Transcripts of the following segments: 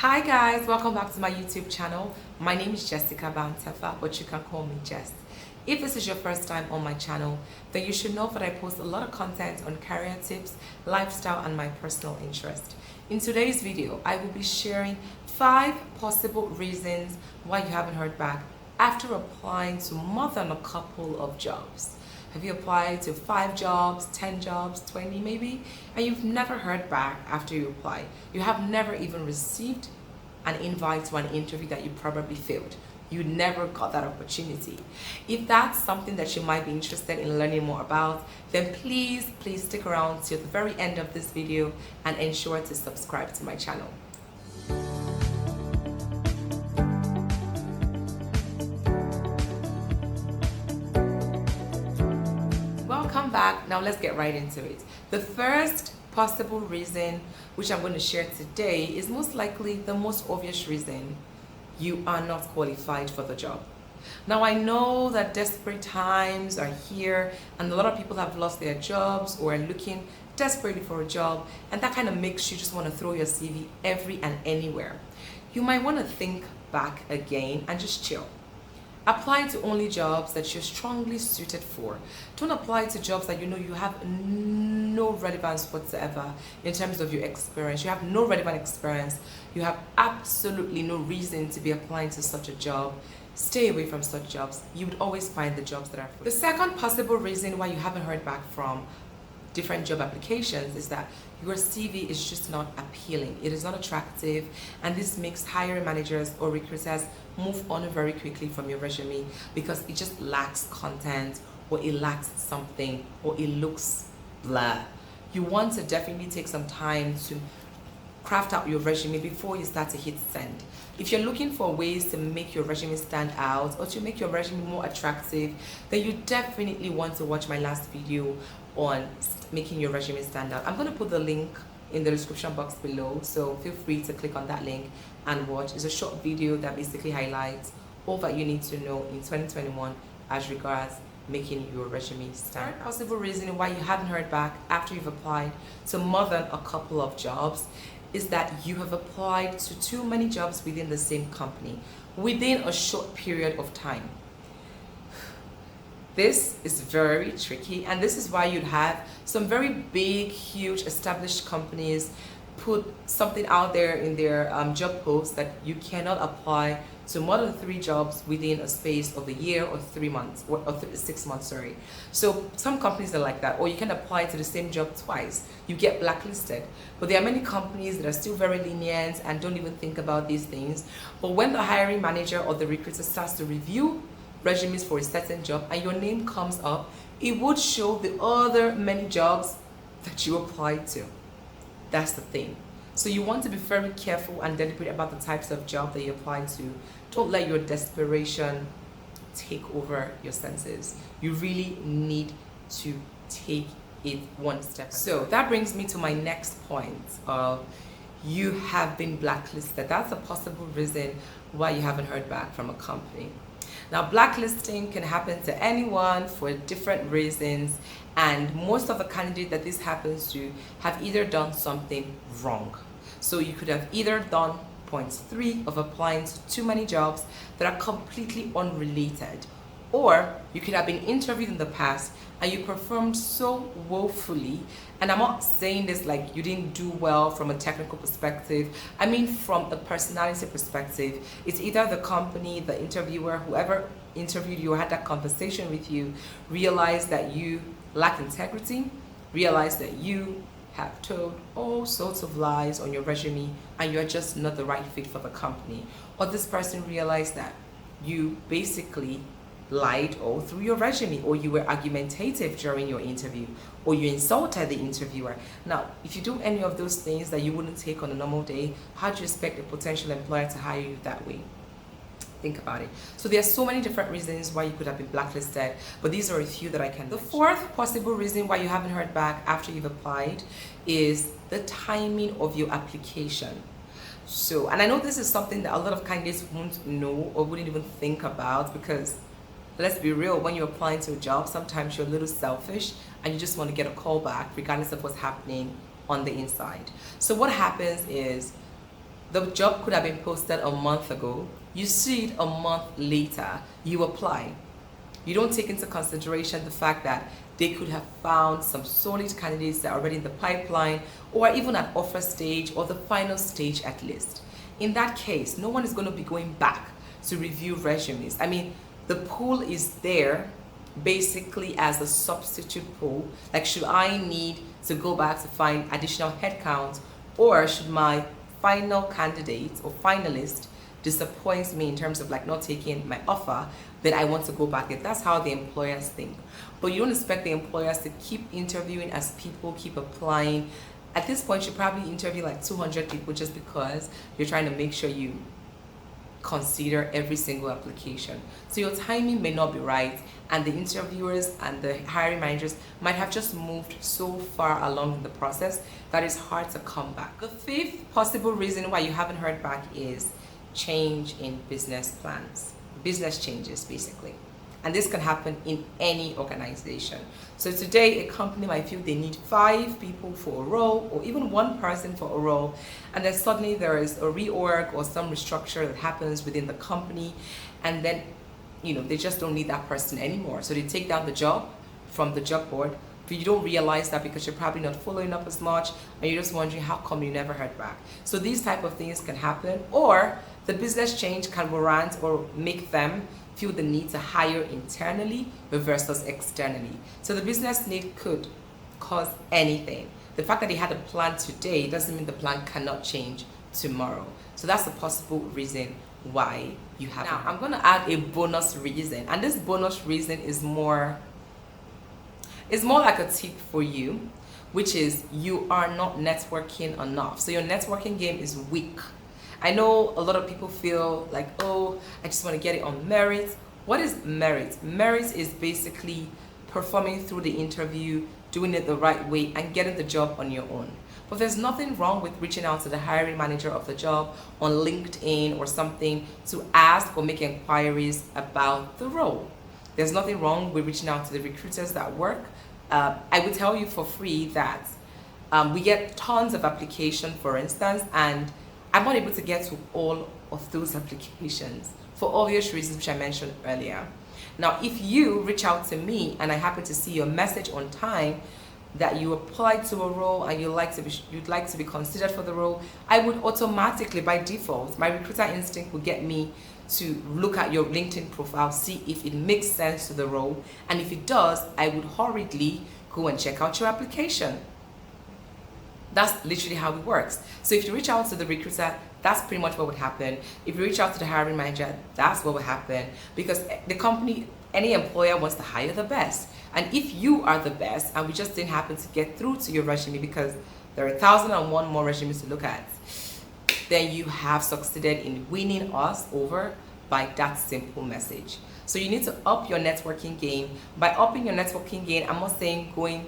Hi guys, welcome back to my YouTube channel. My name is Jessica Bantefa, but you can call me Jess. If this is your first time on my channel, then you should know that I post a lot of content on career tips, lifestyle, and my personal interest. In today's video, I will be sharing 5 possible reasons why you haven't heard back after applying to more than a couple of jobs. Have you applied to 5 jobs, 10 jobs, 20 maybe, and you've never heard back after you apply? You have never even received an invite to an interview that you probably failed. You never got that opportunity. If that's something that you might be interested in learning more about, then please stick around till the very end of this video and ensure to subscribe to my channel. Welcome back. Now let's get right into it. The first possible reason which I'm going to share today is most likely the most obvious reason: you are not qualified for the job. Now I know that desperate times are here and a lot of people have lost their jobs or are looking desperately for a job, and that kind of makes you just want to throw your CV every and anywhere. You might want to think back again and just chill. Apply to only jobs that you're strongly suited for. Don't apply to jobs that you know you have no relevance whatsoever in terms of your experience. You have no relevant experience. You have absolutely no reason to be applying to such a job. Stay away from such jobs. You would always find the jobs that are for you. The second possible reason why you haven't heard back from different job applications is that your CV is just not appealing. It is not attractive, and this makes hiring managers or recruiters move on very quickly from your resume because it just lacks content, or it lacks something, or it looks blah. You want to definitely take some time to craft out your resume before you start to hit send. If you're looking for ways to make your resume stand out or to make your resume more attractive, then you definitely want to watch my last video on making your resume stand out. I'm going to put the link in the description box below, so feel free to click on that link and watch. It's a short video that basically highlights all that you need to know in 2021 as regards making your resume stand out. Possible reason why you haven't heard back after you've applied to more than a couple of jobs is that you have applied to too many jobs within the same company within a short period of time. This is very tricky, and this is why you'd have some very big, huge, established companies put something out there in their job posts that you cannot apply to more than 3 jobs within a space of a year or 3 months, or 6 months, sorry. So some companies are like that, or you can apply to the same job twice. You get blacklisted. But there are many companies that are still very lenient and don't even think about these things. But when the hiring manager or the recruiter starts to review resumes for a certain job and your name comes up, it would show the other many jobs that you applied to. That's the thing. So you want to be very careful and deliberate about the types of job that you apply to. Don't let your desperation take over your senses. You really need to take it one step. So that brings me to my next point of you have been blacklisted. That's a possible reason why you haven't heard back from a company. Now, blacklisting can happen to anyone for different reasons, and most of the candidates that this happens to have either done something wrong. So you could have either done point 3 of applying to too many jobs that are completely unrelated, or you could have been interviewed in the past and you performed so woefully. And I'm not saying this like you didn't do well from a technical perspective. I mean from a personality perspective. It's either the company, the interviewer, whoever interviewed you or had that conversation with you realized that you lack integrity, realized that you have told all sorts of lies on your resume and you're just not the right fit for the company. Or this person realized that you basically lied all through your resume, or you were argumentative during your interview, or you insulted the interviewer. Now, if you do any of those things that you wouldn't take on a normal day, how do you expect a potential employer to hire you that way? Think about it. So there are so many different reasons why you could have been blacklisted, but these are a few that I can. The fourth possible reason why you haven't heard back after you've applied is the timing of your application. So, and I know this is something that a lot of candidates won't know or wouldn't even think about, because let's be real, when you're applying to a job, sometimes you're a little selfish and you just want to get a call back regardless of what's happening on the inside. So what happens is The job could have been posted a month ago. You see it a month later, you apply. You don't take into consideration the fact that they could have found some solid candidates that are already in the pipeline, or even at offer stage or the final stage at least. In that case, no one is going to be going back to review resumes. I mean, the pool is there basically as a substitute pool. Like, should I need to go back to find additional headcount, or should my final candidate or finalist disappoints me in terms of like not taking my offer, then I want to go back there. That's how the employers think. But you don't expect the employers to keep interviewing as people keep applying. At this point, you probably interview like 200 people just because you're trying to make sure you consider every single application. So your timing may not be right, and the interviewers and the hiring managers might have just moved so far along in the process that it's hard to come back. The fifth possible reason why you haven't heard back is change in business plans. Business changes, basically. And this can happen in any organization. So today, a company might feel they need 5 people for a role, or even 1 person for a role, and then suddenly there is a reorg or some restructure that happens within the company, and then they just don't need that person anymore. So they take down the job from the job board, but you don't realize that because you're probably not following up as much, and you're just wondering how come you never heard back. So these type of things can happen, or the business change can warrant or make them feel the need to hire internally versus externally. So the business need could cause anything. The fact that they had a plan today doesn't mean the plan cannot change tomorrow. So that's a possible reason why you have. Now, I'm going to add a bonus reason, and this bonus reason is more like a tip for you, which is you are not networking enough. So your networking game is weak. I know a lot of people feel like, oh, I just want to get it on merit. What is merit? Merit is basically performing through the interview, doing it the right way, and getting the job on your own. But there's nothing wrong with reaching out to the hiring manager of the job on LinkedIn or something to ask or make inquiries about the role. There's nothing wrong with reaching out to the recruiters that work. I would tell you for free that we get tons of applications, for instance, and I'm not able to get to all of those applications for obvious reasons which I mentioned earlier. Now, if you reach out to me and I happen to see your message on time that you applied to a role and you'd like to be considered for the role, I would automatically, by default, my recruiter instinct would get me to look at your LinkedIn profile, see if it makes sense to the role, and if it does, I would hurriedly go and check out your application. That's literally how it works. So if you reach out to the recruiter, that's pretty much what would happen. If you reach out to the hiring manager, that's what would happen, because the company, any employer wants to hire the best. And if you are the best and we just didn't happen to get through to your resume because there are 1,001 more resumes to look at, then you have succeeded in winning us over by that simple message. So you need to up your networking game. By upping your networking game, I'm not saying going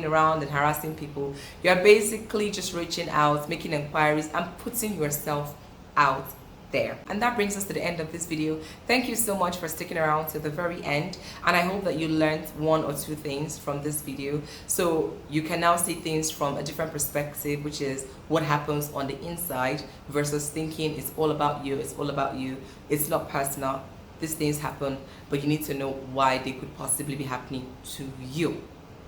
around and harassing people. You're basically just reaching out, making inquiries, and putting yourself out there. And that brings us to the end of this video. Thank you so much for sticking around to the very end, and I hope that you learned 1 or 2 things from this video, so you can now see things from a different perspective, which is what happens on the inside versus thinking it's all about you, it's not personal. These things happen, but you need to know why they could possibly be happening to you.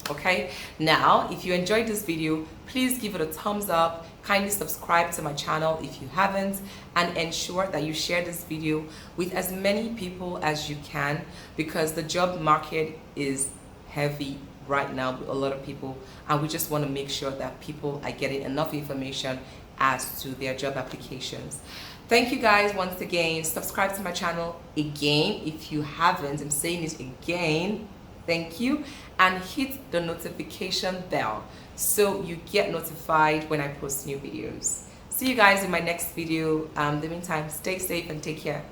Okay, now if you enjoyed this video, please give it a thumbs up, kindly subscribe to my channel if you haven't, and ensure that you share this video with as many people as you can, because the job market is heavy right now with a lot of people, and we just want to make sure that people are getting enough information as to their job applications. Thank you guys once again. Subscribe to my channel again if you haven't. I'm saying it again. Thank you, and hit the notification bell so you get notified when I post new videos. See you guys in my next video. In the meantime, stay safe and take care.